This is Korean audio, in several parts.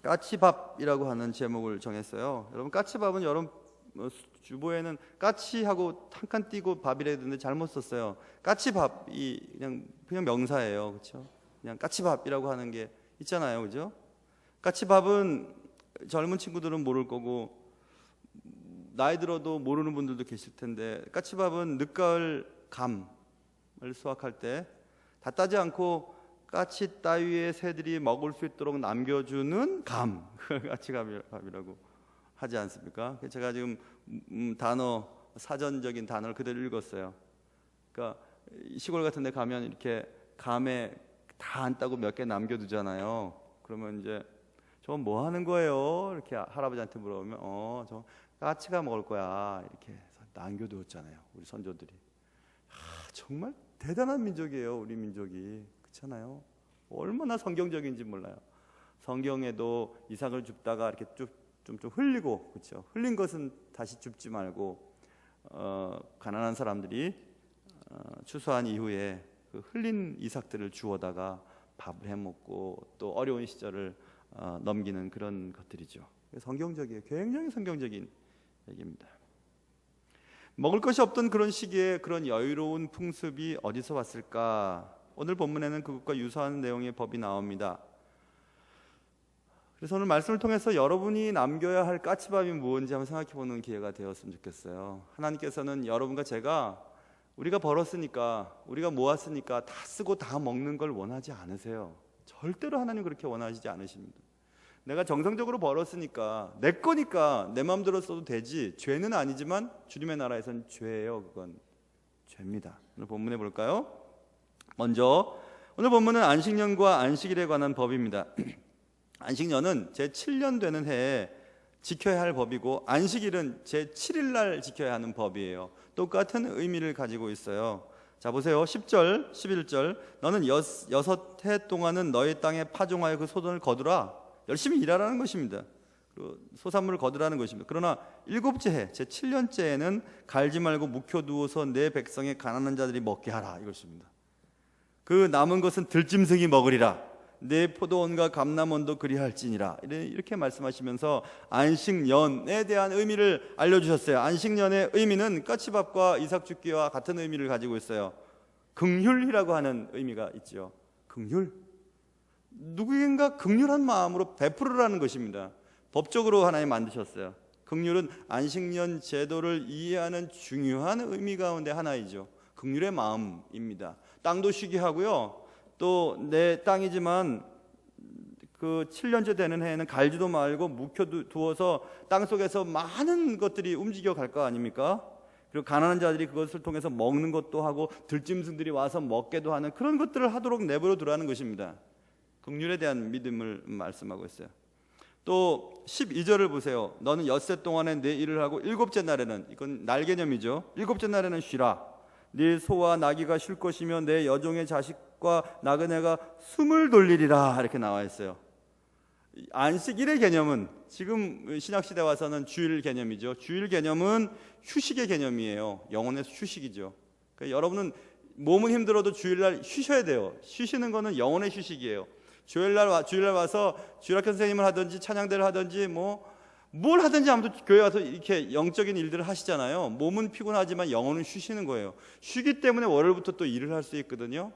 까치밥이라고 하는 제목을 정했어요. 여러분, 까치밥은 여러분 주보에는 까치하고 한 칸 띄고 밥이라 했는데 잘못 썼어요. 까치밥이 그냥 명사예요. 그렇죠? 그냥 까치밥이라고 하는 게 있잖아요. 그죠? 까치밥은 젊은 친구들은 모를 거고 나이 들어도 모르는 분들도 계실 텐데, 까치밥은 늦가을 감을 수확할 때 다 따지 않고 까치 따위의 새들이 먹을 수 있도록 남겨주는 감, 그걸 까치밥이라고 하지 않습니까? 제가 지금 단어, 사전적인 단어를 그대로 읽었어요. 그러니까 시골 같은 데 가면 이렇게 감에 다 안 따고 몇 개 남겨두잖아요. 그러면 이제 저건 뭐 하는 거예요? 이렇게 할아버지한테 물어보면 저 까치가 먹을 거야, 이렇게 해서 남겨두었잖아요, 우리 선조들이. 정말 대단한 민족이에요, 우리 민족이. 그렇잖아요. 얼마나 성경적인지 몰라요. 성경에도 이삭을 줍다가 이렇게 좀 흘리고, 그렇죠? 흘린 것은 다시 줍지 말고 가난한 사람들이 추수한 이후에 그 흘린 이삭들을 주워다가 밥을 해 먹고 또 어려운 시절을 넘기는 그런 것들이죠. 성경적이에요. 굉장히 성경적인 얘기입니다. 먹을 것이 없던 그런 시기에 그런 여유로운 풍습이 어디서 왔을까? 오늘 본문에는 그것과 유사한 내용의 법이 나옵니다. 그래서 오늘 말씀을 통해서 여러분이 남겨야 할 까치밥이 무엇인지 한번 생각해 보는 기회가 되었으면 좋겠어요. 하나님께서는 여러분과 제가 우리가 벌었으니까, 우리가 모았으니까 다 쓰고 다 먹는 걸 원하지 않으세요. 절대로 하나님 그렇게 원하시지 않으십니다. 내가 정성적으로 벌었으니까, 내 거니까 내 마음대로 써도 되지, 죄는 아니지만 주님의 나라에서는 죄예요. 그건 죄입니다. 오늘 본문에 볼까요? 먼저 오늘 본문은 안식년과 안식일에 관한 법입니다. 안식년은 제7년 되는 해에 지켜야 할 법이고, 안식일은 제7일 날 지켜야 하는 법이에요. 똑같은 의미를 가지고 있어요. 자, 보세요. 10절, 11절. 너는 6해 동안은 너의 땅에 파종하여 그 소돈을 거두라. 열심히 일하라는 것입니다. 소산물을 거두라는 것입니다. 그러나 7째 해, 제7년째에는 갈지 말고 묵혀두어서 내 백성의 가난한 자들이 먹게 하라, 이것입니다. 그 남은 것은 들짐승이 먹으리라. 내 포도원과 감람원도 그리할지니라. 이렇게 말씀하시면서 안식년에 대한 의미를 알려주셨어요. 안식년의 의미는 까치밥과 이삭줍기와 같은 의미를 가지고 있어요. 긍휼이라고 하는 의미가 있죠. 긍휼, 누구인가 긍휼한 마음으로 베풀으라는 것입니다. 법적으로 하나님 만드셨어요. 긍휼은 안식년 제도를 이해하는 중요한 의미 가운데 하나이죠. 긍휼의 마음입니다. 땅도 쉬게 하고요, 또 내 땅이지만 그 7년째 되는 해에는 갈지도 말고 묵혀두어서 땅 속에서 많은 것들이 움직여 갈 거 아닙니까? 그리고 가난한 자들이 그것을 통해서 먹는 것도 하고 들짐승들이 와서 먹게도 하는 그런 것들을 하도록 내버려 두라는 것입니다. 긍휼에 대한 믿음을 말씀하고 있어요. 또 12절을 보세요. 너는 엿새 동안에 내 일을 하고 7째 날에는, 이건 날 개념이죠, 7째 날에는 쉬라. 네 소와 나귀가 쉴 것이며 내 여종의 자식과 나그네가 숨을 돌리리라, 이렇게 나와 있어요. 안식일의 개념은 지금 신약시대 와서는 주일 개념이죠. 주일 개념은 휴식의 개념이에요. 영혼의 휴식이죠. 그러니까 여러분은 몸은 힘들어도 주일날 쉬셔야 돼요. 쉬시는 거는 영혼의 휴식이에요. 주일날 와서 주일학교 선생님을 하든지 찬양대를 하든지 뭘 하든지 아무튼 교회 와서 이렇게 영적인 일들을 하시잖아요. 몸은 피곤하지만 영혼은 쉬시는 거예요. 쉬기 때문에 월요일부터 또 일을 할 수 있거든요.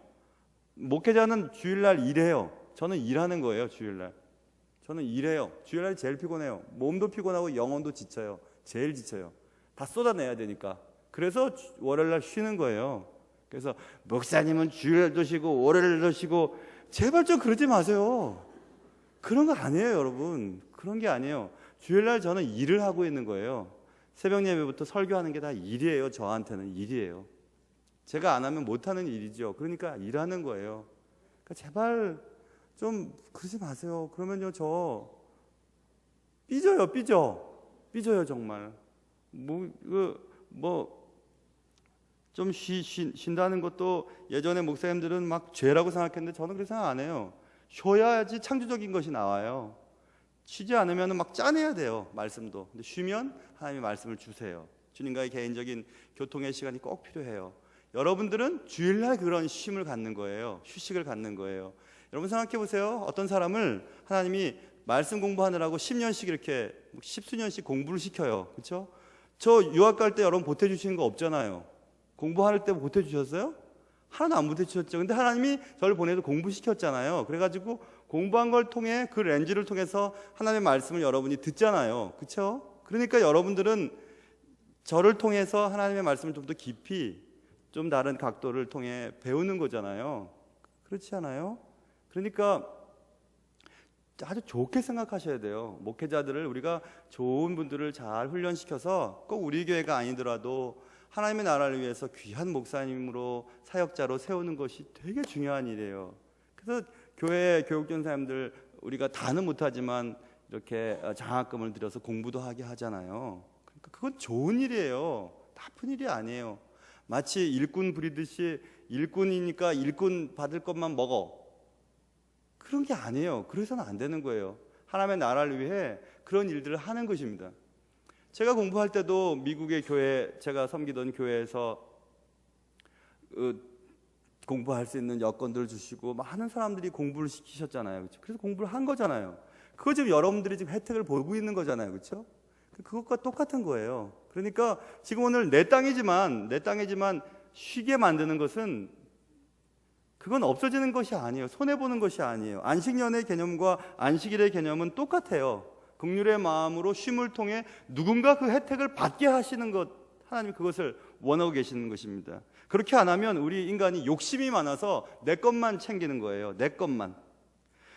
목회자는 주일날 일해요. 저는 일하는 거예요. 주일날 저는 일해요. 주일날이 제일 피곤해요. 몸도 피곤하고 영혼도 지쳐요. 제일 지쳐요. 다 쏟아내야 되니까. 그래서 월요일날 쉬는 거예요. 그래서 목사님은 주일날도 쉬고 월요일도 쉬고, 제발 좀 그러지 마세요. 그런 거 아니에요, 여러분. 그런 게 아니에요. 주일날 저는 일을 하고 있는 거예요. 새벽 예배부터 설교하는 게 다 일이에요. 저한테는 일이에요. 제가 안 하면 못하는 일이죠. 그러니까 일하는 거예요. 그러니까 제발 좀 그러지 마세요. 그러면요, 저 삐져요 정말. 좀 쉰다는 것도 예전에 목사님들은 막 죄라고 생각했는데 저는 그렇게 생각 안 해요. 쉬어야지 창조적인 것이 나와요. 쉬지 않으면 막 짜내야 돼요, 말씀도. 근데 쉬면 하나님의 말씀을 주세요. 주님과의 개인적인 교통의 시간이 꼭 필요해요. 여러분들은 주일날 그런 쉼을 갖는 거예요. 휴식을 갖는 거예요. 여러분 생각해 보세요. 어떤 사람을 하나님이 말씀 공부하느라고 10년씩 이렇게 십수년씩 공부를 시켜요. 그렇죠? 저 유학 갈 때 여러분 보태주시는 거 없잖아요. 공부할 때 보태주셨어요? 하나도 안 보태주셨죠. 근데 하나님이 저를 보내서 공부시켰잖아요. 그래가지고 공부한 걸 통해 그 렌즈를 통해서 하나님의 말씀을 여러분이 듣잖아요. 그렇죠? 그러니까 여러분들은 저를 통해서 하나님의 말씀을 좀 더 깊이 좀 다른 각도를 통해 배우는 거잖아요. 그렇지 않아요? 그러니까 아주 좋게 생각하셔야 돼요. 목회자들을 우리가 좋은 분들을 잘 훈련시켜서 꼭 우리 교회가 아니더라도 하나님의 나라를 위해서 귀한 목사님으로 사역자로 세우는 것이 되게 중요한 일이에요. 그래서 교회 교육전사님들 우리가 다는 못하지만 이렇게 장학금을 들여서 공부도 하게 하잖아요. 그러니까 그건 좋은 일이에요. 나쁜 일이 아니에요. 마치 일꾼 부리듯이 일꾼이니까 일꾼 받을 것만 먹어. 그런 게 아니에요. 그래서는 안 되는 거예요. 하나님의 나라를 위해 그런 일들을 하는 것입니다. 제가 공부할 때도 미국의 교회, 제가 섬기던 교회에서 공부할 수 있는 여건들을 주시고 많은 사람들이 공부를 시키셨잖아요. 그렇죠? 그래서 공부를 한 거잖아요. 그거 지금 여러분들이 지금 혜택을 보고 있는 거잖아요. 그렇죠? 그것과 똑같은 거예요. 그러니까 지금 오늘 내 땅이지만 쉬게 만드는 것은 그건 없어지는 것이 아니에요. 손해보는 것이 아니에요. 안식년의 개념과 안식일의 개념은 똑같아요. 긍휼의 마음으로 쉼을 통해 누군가 그 혜택을 받게 하시는 것, 하나님이 그것을 원하고 계시는 것입니다. 그렇게 안 하면 우리 인간이 욕심이 많아서 내 것만 챙기는 거예요. 내 것만.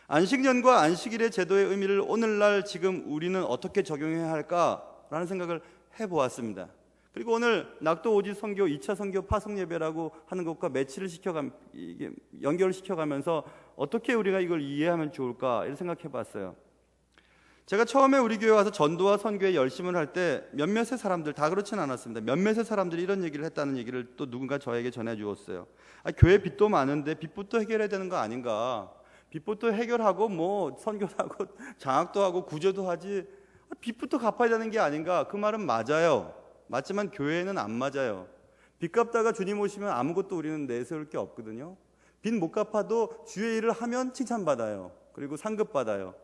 안식년과 안식일의 제도의 의미를 오늘날 지금 우리는 어떻게 적용해야 할까라는 생각을 해보았습니다. 그리고 오늘 낙도 오지 선교 2차 선교 파송 예배라고 하는 것과 매치를 연결을 시켜가면서 어떻게 우리가 이걸 이해하면 좋을까 이런 생각해봤어요. 제가 처음에 우리 교회 와서 전도와 선교에 열심을 할 때 몇몇의 사람들, 다 그렇진 않았습니다. 몇몇의 사람들이 이런 얘기를 했다는 얘기를 또 누군가 저에게 전해주었어요. 교회 빚도 많은데 빚부터 해결해야 되는 거 아닌가. 빚부터 해결하고 뭐 선교도 하고 장학도 하고 구제도 하지 빚부터 갚아야 되는 게 아닌가. 그 말은 맞아요. 맞지만 교회는 안 맞아요. 빚 갚다가 주님 오시면 아무것도 우리는 내세울 게 없거든요. 빚 못 갚아도 주의 일을 하면 칭찬받아요. 그리고 상급받아요.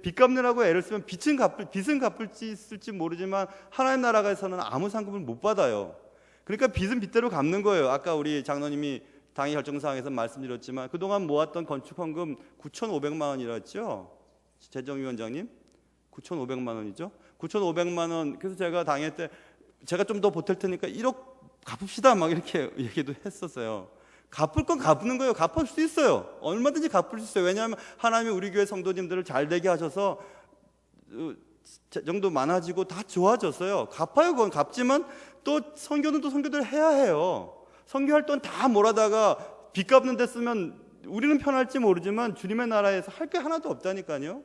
빚 갚느라고 애를 쓰면 빚은 갚을지 있을지 모르지만 하나님 나라에서는 아무 상급을 못 받아요. 그러니까 빚은 빚대로 갚는 거예요. 아까 우리 장로님이 당의 결정사항에서 말씀드렸지만 그동안 모았던 건축헌금 9,500만 원이랬죠. 재정위원장님 9,500만 원이죠. 9,500만 원. 그래서 제가 당회 때 제가 좀 더 보탤 테니까 1억 갚읍시다 막 이렇게 얘기도 했었어요. 갚을 건 갚는 거예요. 갚을 수 있어요. 얼마든지 갚을 수 있어요. 왜냐하면 하나님이 우리 교회 성도님들을 잘 되게 하셔서 정도 많아지고 다 좋아졌어요. 갚아요. 그건 갚지만 또 선교는 또 선교대로 해야 해요. 선교할 돈 다 몰아다가 빚 갚는 데 쓰면 우리는 편할지 모르지만 주님의 나라에서 할 게 하나도 없다니까요.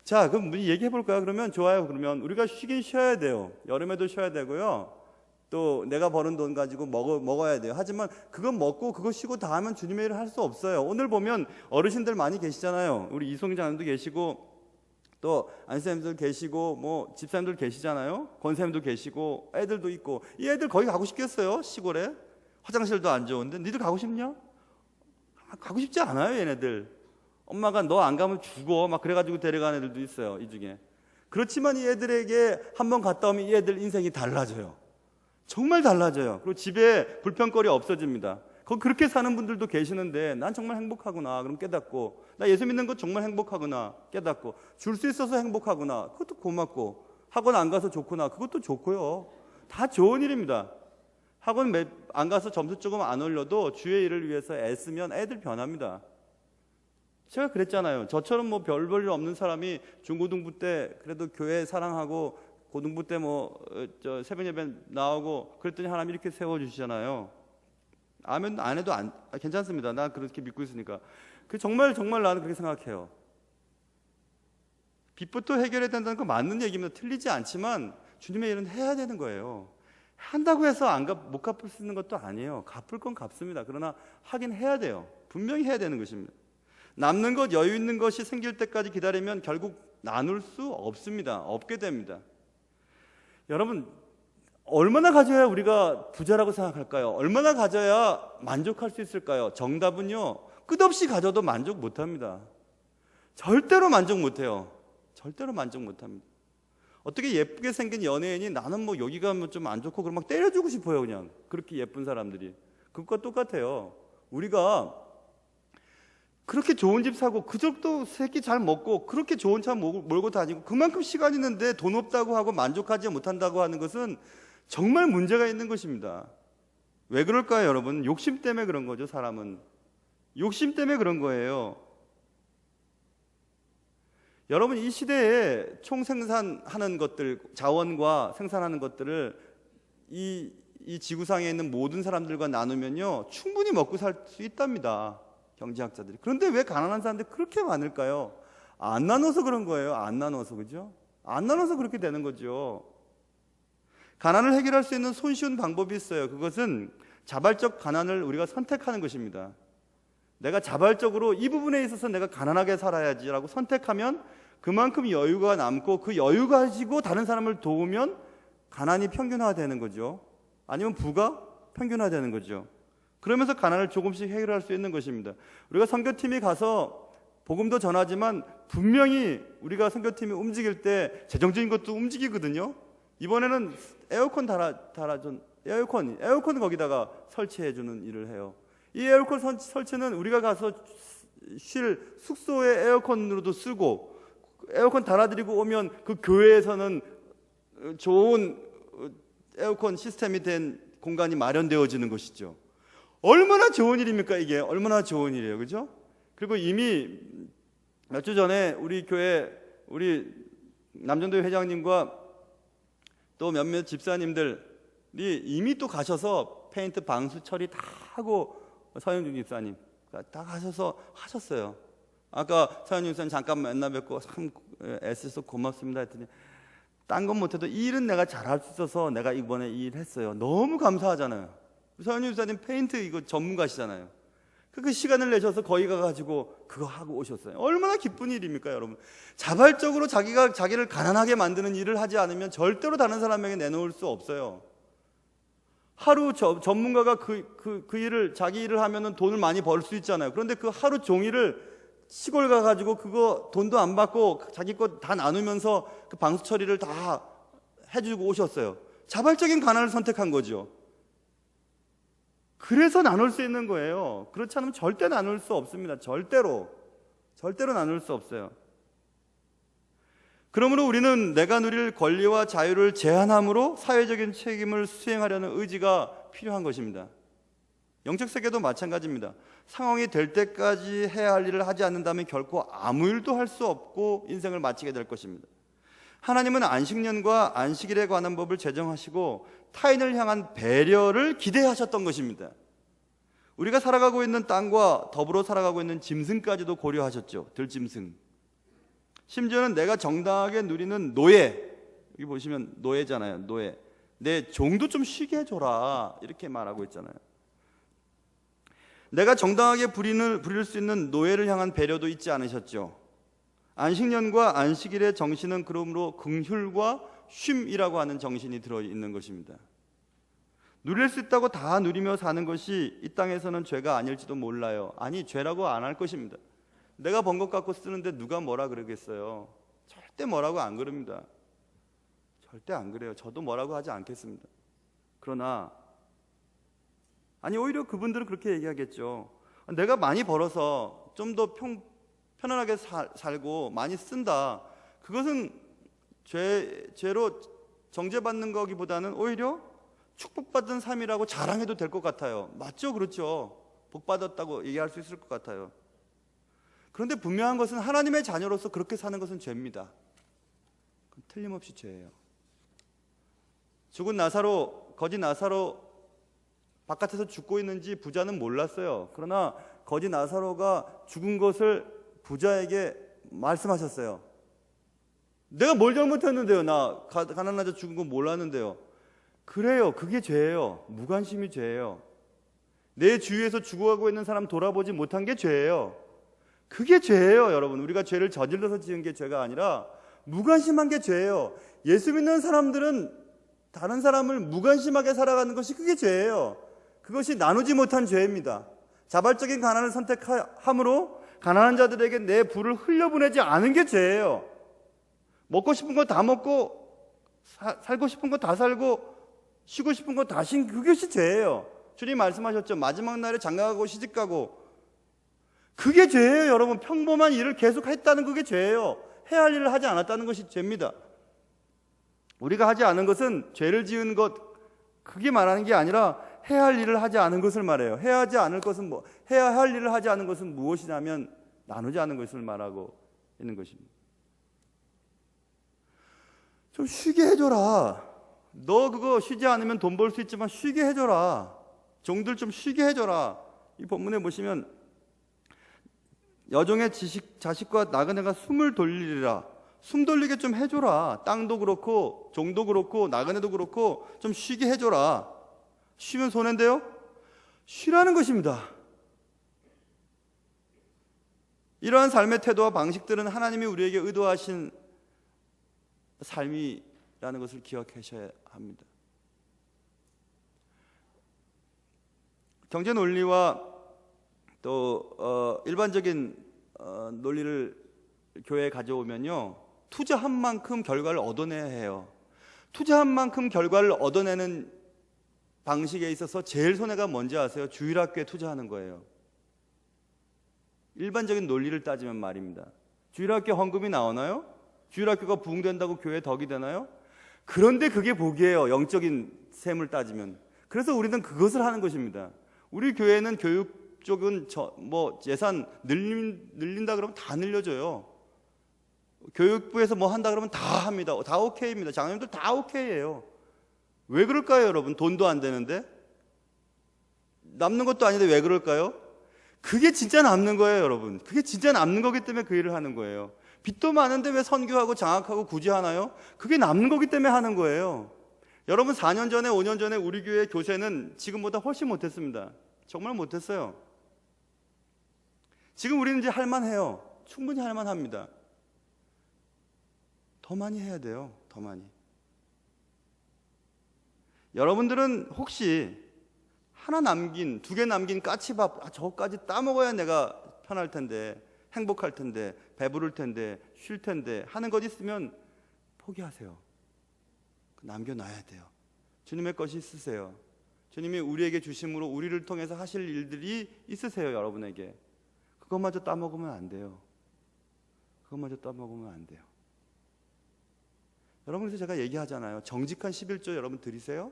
자, 그럼 얘기해 볼까요? 그러면 좋아요. 그러면 우리가 쉬긴 쉬어야 돼요. 여름에도 쉬어야 되고요. 또 내가 버는 돈 가지고 먹어야 돼요. 하지만 그건 먹고 그거 쉬고 다 하면 주님의 일을 할 수 없어요. 오늘 보면 어르신들 많이 계시잖아요. 우리 이송장님도 계시고 또 안쌤들 계시고 뭐 집사님들 계시잖아요. 권쌤도 계시고 애들도 있고 이 애들 거기 가고 싶겠어요? 시골에 화장실도 안 좋은데 니들 가고 싶냐? 가고 싶지 않아요. 얘네들 엄마가 너 안 가면 죽어 막 그래가지고 데려가는 애들도 있어요. 이 중에. 그렇지만 이 애들에게 한번 갔다 오면 이 애들 인생이 달라져요. 정말 달라져요. 그리고 집에 불평거리 없어집니다. 그렇게 사는 분들도 계시는데 난 정말 행복하구나. 그럼 깨닫고 나 예수 믿는 거 정말 행복하구나. 깨닫고 줄 수 있어서 행복하구나. 그것도 고맙고 학원 안 가서 좋구나. 그것도 좋고요. 다 좋은 일입니다. 학원 안 가서 점수 조금 안 올려도 주의 일을 위해서 애쓰면 애들 변합니다. 제가 그랬잖아요. 저처럼 뭐 별 볼 일 없는 사람이 중고등부 때 그래도 교회 사랑하고 고등부 때 새벽 예배 나오고 그랬더니 하나님 이렇게 세워주시잖아요. 아멘 안 해도 괜찮습니다. 난 그렇게 믿고 있으니까. 정말 나는 그렇게 생각해요. 빚부터 해결해야 된다는 거 맞는 얘기입니다. 틀리지 않지만 주님의 일은 해야 되는 거예요. 한다고 해서 못 갚을 수 있는 것도 아니에요. 갚을 건 갚습니다. 그러나 하긴 해야 돼요. 분명히 해야 되는 것입니다. 남는 것, 여유 있는 것이 생길 때까지 기다리면 결국 나눌 수 없습니다. 없게 됩니다. 여러분, 얼마나 가져야 우리가 부자라고 생각할까요? 얼마나 가져야 만족할 수 있을까요? 정답은요, 끝없이 가져도 만족 못합니다. 절대로 만족 못해요. 절대로 만족 못합니다. 어떻게 예쁘게 생긴 연예인이 나는 뭐 여기가 좀 안 좋고 그럼 막 때려주고 싶어요. 그냥 그렇게 예쁜 사람들이. 그것과 똑같아요. 우리가 그렇게 좋은 집 사고 그저도 새끼 잘 먹고 그렇게 좋은 차 몰고 다니고 그만큼 시간 있는데 돈 없다고 하고 만족하지 못한다고 하는 것은 정말 문제가 있는 것입니다. 왜 그럴까요, 여러분? 욕심 때문에 그런 거죠. 사람은 욕심 때문에 그런 거예요. 여러분, 이 시대에 총생산하는 것들, 자원과 생산하는 것들을 이 지구상에 있는 모든 사람들과 나누면요 충분히 먹고 살 수 있답니다, 경제학자들이. 그런데 왜 가난한 사람들이 그렇게 많을까요? 안 나눠서 그런 거예요. 안 나눠서. 그죠? 안 나눠서 그렇게 되는 거죠. 가난을 해결할 수 있는 손쉬운 방법이 있어요. 그것은 자발적 가난을 우리가 선택하는 것입니다. 내가 자발적으로 이 부분에 있어서 내가 가난하게 살아야지라고 선택하면 그만큼 여유가 남고 그 여유 가지고 다른 사람을 도우면 가난이 평균화되는 거죠. 아니면 부가 평균화되는 거죠. 그러면서 가난을 조금씩 해결할 수 있는 것입니다. 우리가 선교팀이 가서 복음도 전하지만 분명히 우리가 선교팀이 움직일 때 재정적인 것도 움직이거든요. 이번에는 에어컨 에어컨 거기다가 설치해주는 일을 해요. 이 에어컨 설치는 우리가 가서 쉴 숙소의 에어컨으로도 쓰고 에어컨 달아드리고 오면 그 교회에서는 좋은 에어컨 시스템이 된 공간이 마련되어지는 것이죠. 얼마나 좋은 일입니까? 이게 얼마나 좋은 일이에요. 그죠? 그리고 이미 몇 주 전에 우리 교회 우리 남전도 회장님과 또 몇몇 집사님들이 이미 또 가셔서 페인트 방수 처리 다 하고 서영준 집사님 다 가셔서 하셨어요. 아까 서영준 집사님 잠깐 만나 뵙고 참 애써서 고맙습니다 했더니 딴 건 못해도 이 일은 내가 잘할 수 있어서 내가 이번에 이 일 했어요. 너무 감사하잖아요. 서영준 집사님 페인트 이거 전문가시잖아요. 그 시간을 내셔서 거기 가가지고 그거 하고 오셨어요. 얼마나 기쁜 일입니까, 여러분? 자발적으로 자기를 가난하게 만드는 일을 하지 않으면 절대로 다른 사람에게 내놓을 수 없어요. 하루 전문가가 그 일을 자기 일을 하면은 돈을 많이 벌 수 있잖아요. 그런데 그 하루 종일을 시골 가가지고 그거 돈도 안 받고 자기 것 다 나누면서 그 방수 처리를 다 해주고 오셨어요. 자발적인 가난을 선택한 거죠. 그래서 나눌 수 있는 거예요. 그렇지 않으면 절대 나눌 수 없습니다. 절대로 나눌 수 없어요. 그러므로 우리는 내가 누릴 권리와 자유를 제한함으로 사회적인 책임을 수행하려는 의지가 필요한 것입니다. 영적 세계도 마찬가지입니다. 상황이 될 때까지 해야 할 일을 하지 않는다면 결코 아무 일도 할 수 없고 인생을 마치게 될 것입니다. 하나님은 안식년과 안식일에 관한 법을 제정하시고 타인을 향한 배려를 기대하셨던 것입니다. 우리가 살아가고 있는 땅과 더불어 살아가고 있는 짐승까지도 고려하셨죠. 들짐승. 심지어는 내가 정당하게 누리는 노예, 여기 보시면 노예잖아요. 노예. 내 종도 좀 쉬게 해줘라 이렇게 말하고 있잖아요. 내가 정당하게 부릴 수 있는 노예를 향한 배려도 잊지 않으셨죠. 안식년과 안식일의 정신은 그러므로 긍휼과 쉼이라고 하는 정신이 들어있는 것입니다. 누릴 수 있다고 다 누리며 사는 것이 이 땅에서는 죄가 아닐지도 몰라요. 아니, 죄라고 안 할 것입니다. 내가 번 것 갖고 쓰는데 누가 뭐라 그러겠어요? 절대 뭐라고 안 그럽니다. 절대 안 그래요. 저도 뭐라고 하지 않겠습니다. 그러나 아니 오히려 그분들은 그렇게 얘기하겠죠. 내가 많이 벌어서 좀 더 편안하게 살고 많이 쓴다. 그것은 죄로 정죄받는 거기보다는 오히려 축복받은 삶이라고 자랑해도 될 것 같아요. 맞죠? 그렇죠? 복받았다고 얘기할 수 있을 것 같아요. 그런데 분명한 것은 하나님의 자녀로서 그렇게 사는 것은 죄입니다. 틀림없이 죄예요. 죽은 나사로, 거짓 나사로 바깥에서 죽고 있는지 부자는 몰랐어요. 그러나 거짓 나사로가 죽은 것을 부자에게 말씀하셨어요. 내가 뭘 잘못했는데요? 나 가난하자 죽은 거 몰랐는데요. 그래요. 그게 죄예요. 무관심이 죄예요. 내 주위에서 죽어가고 있는 사람 돌아보지 못한 게 죄예요. 그게 죄예요, 여러분. 우리가 죄를 저질러서 지은 게 죄가 아니라 무관심한 게 죄예요. 예수 믿는 사람들은 다른 사람을 무관심하게 살아가는 것이 그게 죄예요. 그것이 나누지 못한 죄입니다. 자발적인 가난을 선택함으로 가난한 자들에게 내 부를 흘려보내지 않은 게 죄예요. 먹고 싶은 거 다 먹고 살고 싶은 거 다 살고 쉬고 싶은 거 다 쉬는 그것이 죄예요. 주님 말씀하셨죠. 마지막 날에 장가가고 시집가고. 그게 죄예요. 여러분, 평범한 일을 계속 했다는 그게 죄예요. 해야 할 일을 하지 않았다는 것이 죄입니다. 우리가 하지 않은 것은 죄를 지은 것, 그게 말하는 게 아니라 해야 할 일을 하지 않은 것을 말해요. 해야 할 일을 하지 않은 것은 무엇이냐면 나누지 않은 것을 말하고 있는 것입니다. 좀 쉬게 해줘라. 너 그거 쉬지 않으면 돈 벌 수 있지만 쉬게 해줘라. 종들 좀 쉬게 해줘라. 이 본문에 보시면 여종의 자식과 나그네가 숨을 돌리리라. 숨 돌리게 좀 해줘라. 땅도 그렇고 종도 그렇고 나그네도 그렇고 좀 쉬게 해줘라. 쉬면 손해인데요? 쉬라는 것입니다. 이러한 삶의 태도와 방식들은 하나님이 우리에게 의도하신 삶이라는 것을 기억하셔야 합니다. 경제 논리와 또 일반적인 논리를 교회에 가져오면요, 투자한 만큼 결과를 얻어내야 해요. 투자한 만큼 결과를 얻어내는 방식에 있어서 제일 손해가 뭔지 아세요? 주일학교에 투자하는 거예요. 일반적인 논리를 따지면 말입니다. 주일학교 헌금이 나오나요? 주일학교가 부흥된다고 교회에 덕이 되나요? 그런데 그게 복이에요. 영적인 셈을 따지면. 그래서 우리는 그것을 하는 것입니다. 우리 교회는 교육 쪽은 예산 늘린다 그러면 다 늘려줘요. 교육부에서 뭐 한다 그러면 다 합니다. 다 오케이입니다. 장로님들 다 오케이예요. 왜 그럴까요, 여러분? 돈도 안 되는데? 남는 것도 아닌데 왜 그럴까요? 그게 진짜 남는 거예요, 여러분. 그게 진짜 남는 거기 때문에 그 일을 하는 거예요. 빚도 많은데 왜 선교하고 장학하고 굳이 하나요? 그게 남는 거기 때문에 하는 거예요. 여러분, 4년 전에 5년 전에 우리 교회 교세는 지금보다 훨씬 못했습니다. 정말 못했어요. 지금 우리는 이제 할만해요. 충분히 할만합니다. 더 많이 해야 돼요. 더 많이. 여러분들은 혹시 하나 남긴, 2개 남긴 까치밥, 저거까지 따먹어야 내가 편할 텐데, 행복할 텐데, 배부를 텐데, 쉴 텐데 하는 것 있으면 포기하세요. 남겨놔야 돼요. 주님의 것이 있으세요. 주님이 우리에게 주심으로 우리를 통해서 하실 일들이 있으세요. 여러분에게. 그것마저 따먹으면 안 돼요. 그것마저 따먹으면 안 돼요. 여러분, 그래서 제가 얘기하잖아요. 정직한 11조 여러분 드리세요?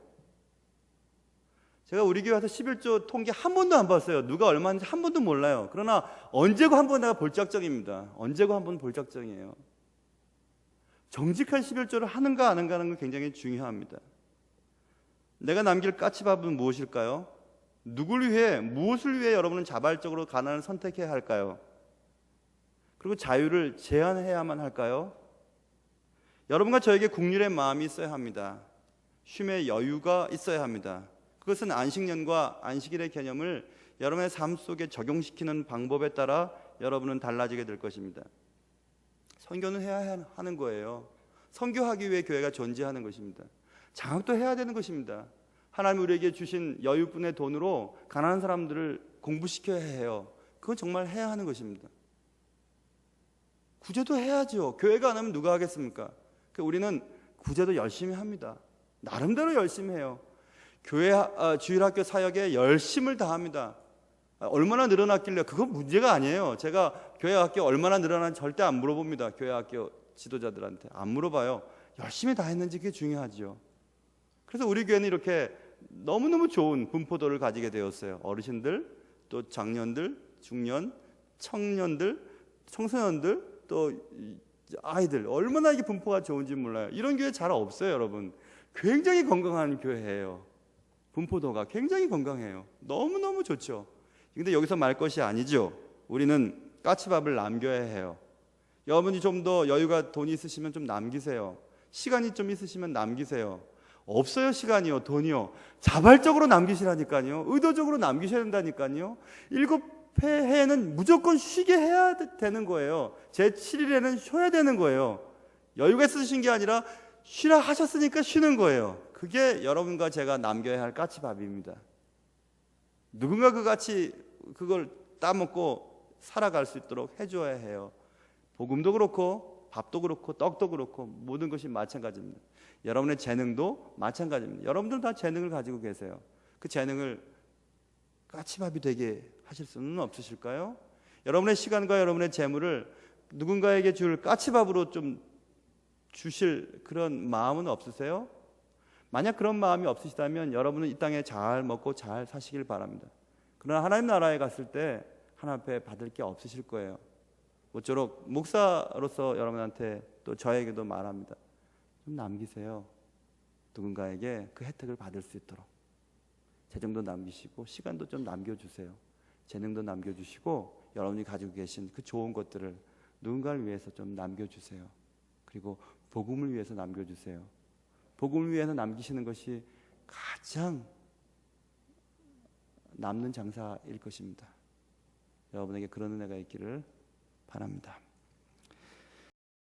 제가 우리 교회 와서 11조 통계 한 번도 안 봤어요. 누가 얼마인지 한 번도 몰라요. 그러나 언제고 한 번 내가 볼작정입니다. 언제고 한 번 볼작정이에요. 정직한 11조를 하는가 안 하는가 하는 건 굉장히 중요합니다. 내가 남길 까치밥은 무엇일까요? 누구를 위해, 무엇을 위해 여러분은 자발적으로 가난을 선택해야 할까요? 그리고 자유를 제한해야만 할까요? 여러분과 저에게 국률의 마음이 있어야 합니다. 쉼의 여유가 있어야 합니다. 그것은 안식년과 안식일의 개념을 여러분의 삶 속에 적용시키는 방법에 따라 여러분은 달라지게 될 것입니다. 선교는 해야 하는 거예요. 선교하기 위해 교회가 존재하는 것입니다. 장학도 해야 되는 것입니다. 하나님 우리에게 주신 여유분의 돈으로 가난한 사람들을 공부시켜야 해요. 그건 정말 해야 하는 것입니다. 구제도 해야죠. 교회가 안 하면 누가 하겠습니까? 우리는 구제도 열심히 합니다. 나름대로 열심히 해요. 교회 주일학교 사역에 열심을 다합니다. 얼마나 늘어났길래 그건 문제가 아니에요. 제가 교회 학교 얼마나 늘어났는지 절대 안 물어봅니다. 교회 학교 지도자들한테 안 물어봐요. 열심히 다 했는지 그게 중요하죠. 그래서 우리 교회는 이렇게 너무너무 좋은 분포도를 가지게 되었어요. 어르신들, 또 장년들, 중년, 청년들, 청소년들, 또 아이들, 얼마나 이게 분포가 좋은지 몰라요. 이런 교회 잘 없어요, 여러분. 굉장히 건강한 교회예요. 분포도가 굉장히 건강해요. 너무너무 좋죠. 근데 여기서 말 것이 아니죠. 우리는 까치밥을 남겨야 해요. 여러분이 좀 더 여유가 돈이 있으시면 좀 남기세요. 시간이 좀 있으시면 남기세요. 없어요, 시간이요, 돈이요. 자발적으로 남기시라니까요. 의도적으로 남기셔야 된다니까요. 7회에는 무조건 쉬게 해야 되는 거예요. 제7일에는 쉬어야 되는 거예요. 여유가 있으신 게 아니라 쉬라 하셨으니까 쉬는 거예요. 그게 여러분과 제가 남겨야 할 까치밥입니다. 누군가 그걸 따먹고 살아갈 수 있도록 해줘야 해요. 복음도 그렇고 밥도 그렇고 떡도 그렇고 모든 것이 마찬가지입니다. 여러분의 재능도 마찬가지입니다. 여러분들은 다 재능을 가지고 계세요. 그 재능을 까치밥이 되게 하실 수는 없으실까요? 여러분의 시간과 여러분의 재물을 누군가에게 줄 까치밥으로 좀 주실 그런 마음은 없으세요? 만약 그런 마음이 없으시다면 여러분은 이 땅에 잘 먹고 잘 사시길 바랍니다. 그러나 하나님 나라에 갔을 때 하나님 앞에 받을 게 없으실 거예요. 모쪼록 목사로서 여러분한테 또 저에게도 말합니다. 좀 남기세요. 누군가에게 그 혜택을 받을 수 있도록 재정도 남기시고 시간도 좀 남겨주세요. 재능도 남겨주시고 여러분이 가지고 계신 그 좋은 것들을 누군가를 위해서 좀 남겨주세요. 그리고 복음을 위해서 남겨주세요. 복음을 위해서 남기시는 것이 가장 남는 장사일 것입니다. 여러분에게 그런 은혜가 있기를 바랍니다.